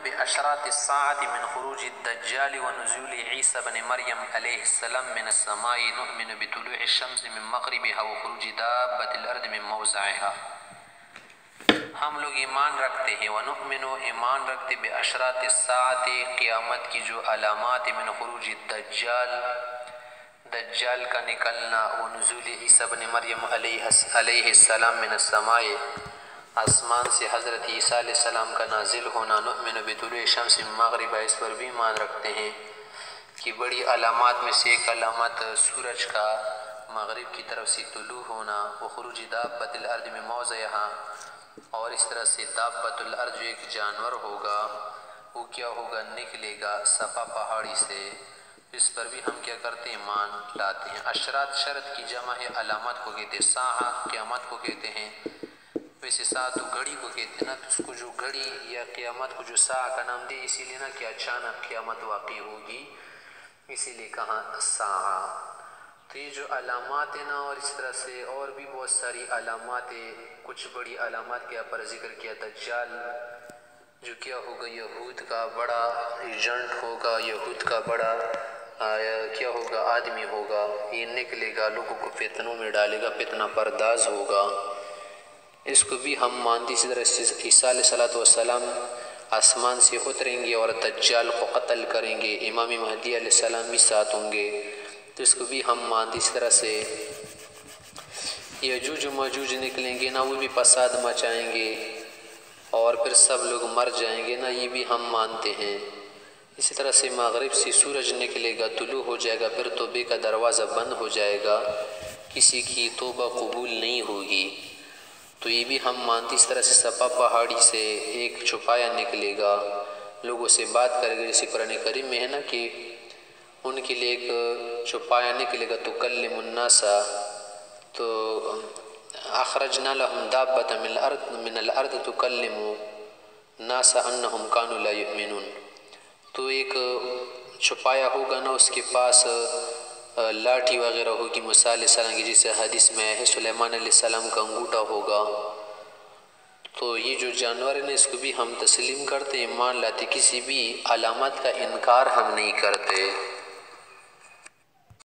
بأشراط الساعة من خروج الدجال ونزول عيسى بن مريم عليه السلام من السماء نؤمن بطلوع الشمس من مغربها وخروج دابة الأرض من موضعها. ہم لوگ ایمان رکھتے ہیں ونؤمن ایمان رکھتے بأشراط الساعة قیامت کی جو علامات من خروج الدجال دجال کا نکلنا ونزول عیسیٰ بن مریم علیہ السلام من السماء آسمان سے حضرت عیسیٰ علیہ السلام کا نازل ہونا نؤمن بطلوع الشمس من مغربها اس پر بھی ایمان رکھتے ہیں کہ بڑی علامات میں سے ایک علامت سورج کا مغرب کی طرف سے طلوع ہونا وخروج دابۃ الارض من موضعها اور اس طرح سے دابۃ الارض جو ایک جانور ہوگا وہ کیا ہوگا نکلے گا صفا پہاڑی سے اس پر بھی ہم کیا کرتے ہیں ایمان لاتے ہیں. اشراط شرط کی جمع ہے علامات کو کہتے ہیں ساعہ قیامت کو کہتے ہیں ویسے ساعت تو گھڑی کو کہتے ہیں نا تو اس کو جو گھڑی یا قیامت کو جو ساعہ کا نام دے اسی لیے نا کہ اچانک قیامت واقع ہوگی اسی لیے کہاں ساعہ. تو یہ جو علامات ہیں نا اور اس طرح سے اور بھی بہت ساری علامات ہیں کچھ بڑی علامات کے پر ذکر کیا دجال جو کیا ہوگا یہود کا بڑا ایجنٹ ہوگا یہود کا بڑا کیا ہوگا آدمی ہوگا یہ نکلے گا لوگوں کو فتنوں میں ڈالے گا فتنہ پرداز ہوگا اس کو بھی ہم مانتے. اسی طرح عیسیٰ علیہ السلام آسمان سے اتریں گے اور دجال کو قتل کریں گے امام مہدی علیہ السلام بھی ساتھ ہوں گے تو اس کو بھی ہم مانتے. اس طرح سے یجوج و ماجوج نکلیں گے نا وہ بھی فساد مچائیں گے اور پھر سب لوگ مر جائیں گے نا یہ بھی ہم مانتے ہیں. اسی طرح سے مغرب سے سورج نکلے گا طلوع ہو جائے گا پھر توبے کا دروازہ بند ہو جائے گا کسی کی توبہ قبول نہیں ہوگی تو یہ بھی ہم مانتے. اس طرح سے صفا پہاڑی سے ایک چھپایا نکلے گا لوگوں سے بات کرے گا جیسے قرآن کریم میں ہے نا کہ ان کے لیے ایک چھپایا نکلے گا تکلم الناس تو اخرجنا لهم دابة من الارض تکلم الناس انهم كانوا لا يؤمنون تو ایک چھپایا ہوگا نا اس کے پاس لاٹھی وغیرہ ہوگی موسیٰ علیہ السلام کی جیسے حدیث میں ہے سلیمان علیہ السلام کا انگوٹھا ہوگا. تو یہ جو جانور ہیں اس کو بھی ہم تسلیم کرتے ایمان لاتے کسی بھی علامات کا انکار ہم نہیں کرتے.